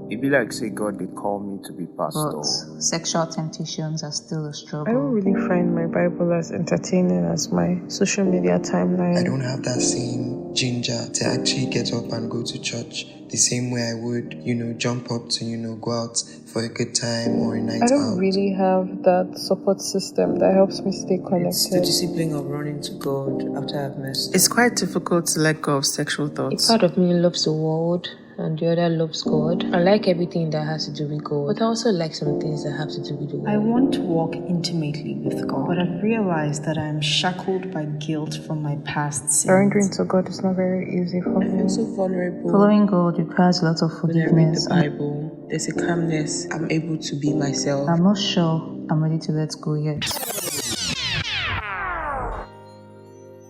It be like say God they call me to be pastor. But sexual temptations are still a struggle. I don't really find my Bible as entertaining as my social media timeline. I don't have that same ginger to actually get up and go to church the same way I would, jump up to, go out for a good time or a night out. I don't really have that support system that helps me stay connected. It's the discipline of running to God after I've messed. It's quite difficult to let go of sexual thoughts. A part of me loves the world and the other loves God. I like everything that has to do with God, but I also like some things that have to do with the world. I want to walk intimately with God, but I've realized that I'm shackled by guilt from my past sins. Surrendering to God is not very easy for me. I feel so vulnerable. Following God requires a lot of forgiveness. When I read the Bible, there's a calmness. I'm able to be myself. I'm not sure I'm ready to let go yet.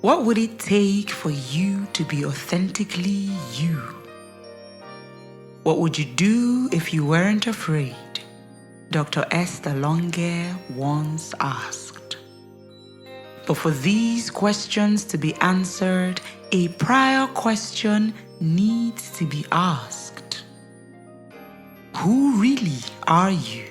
What would it take for you to be authentically you? What would you do if you weren't afraid? Dr. Esther Longe once asked. But for these questions to be answered, a prior question needs to be asked. Who really are you?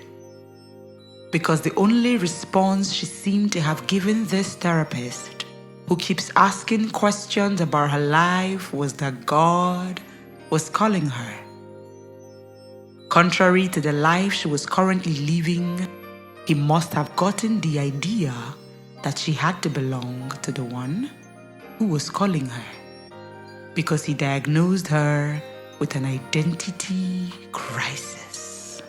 Because the only response she seemed to have given this therapist, who keeps asking questions about her life, was that God was calling her. Contrary to the life she was currently living, he must have gotten the idea that she had to belong to the one who was calling her, because he diagnosed her with an identity crisis.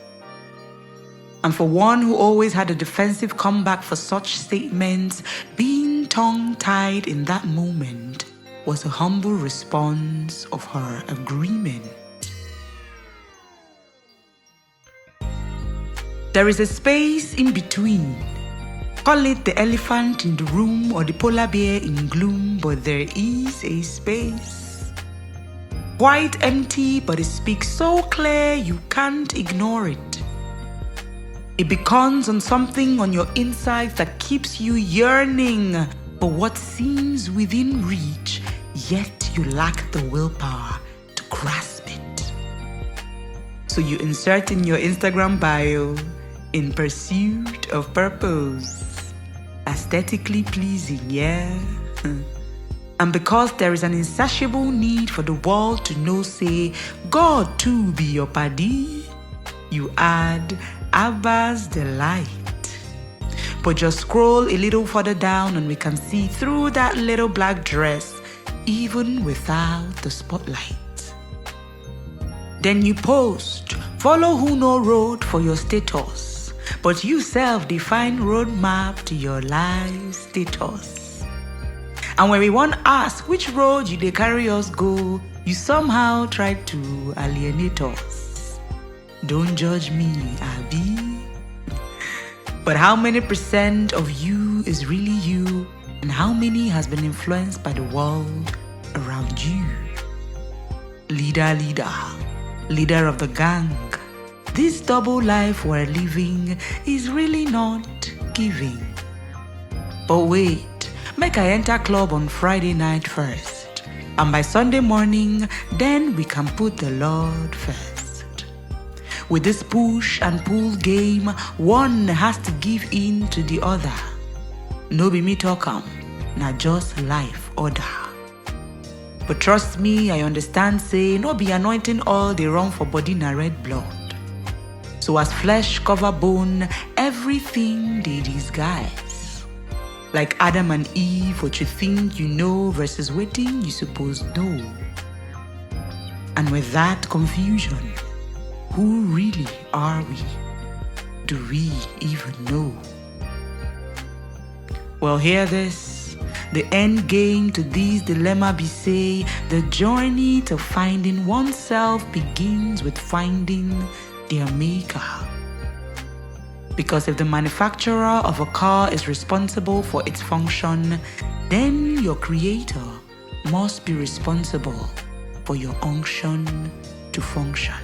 And for one who always had a defensive comeback for such statements, being tongue-tied in that moment was a humble response of her agreement. There is a space in between. Call it the elephant in the room or the polar bear in gloom, but there is a space. Quite empty, but it speaks so clear you can't ignore it. It beckons on something on your insides that keeps you yearning for what seems within reach, yet you lack the willpower to grasp it. So you insert in your Instagram bio, "In pursuit of purpose." Aesthetically pleasing, yeah? And because there is an insatiable need for the world to know, say, God too be your paddy, you add Abba's delight. But just scroll a little further down and we can see through that little black dress, even without the spotlight. Then you post, "Follow who no road" for your status. But you self-define roadmap to your life status. And when we want to ask which road you dey carry us go, you somehow try to alienate us. Don't judge me, Abby. But how many % of you is really you, and how many has been influenced by the world around you? Leader of the gang. This double life we're living is really not giving. But wait, make I enter club on Friday night first, and by Sunday morning, then we can put the Lord first. With this push and pull game, one has to give in to the other. No be me talk am, na just life order. But trust me, I understand say, no be anointing all they run for body na red blood. So as flesh cover bone, everything they disguise. Like Adam and Eve, what you think you know versus waiting you suppose know. And with that confusion, who really are we? Do we even know? Well, hear this. The end game to this dilemma be say, the journey to finding oneself begins with finding their maker. Because if the manufacturer of a car is responsible for its function, then your creator must be responsible for your unction to function.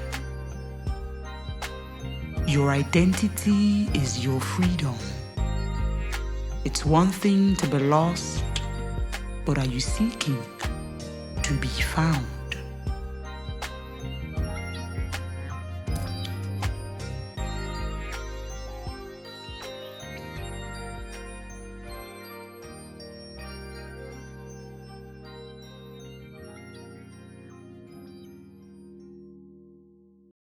Your identity is your freedom. It's one thing to be lost, but are you seeking to be found?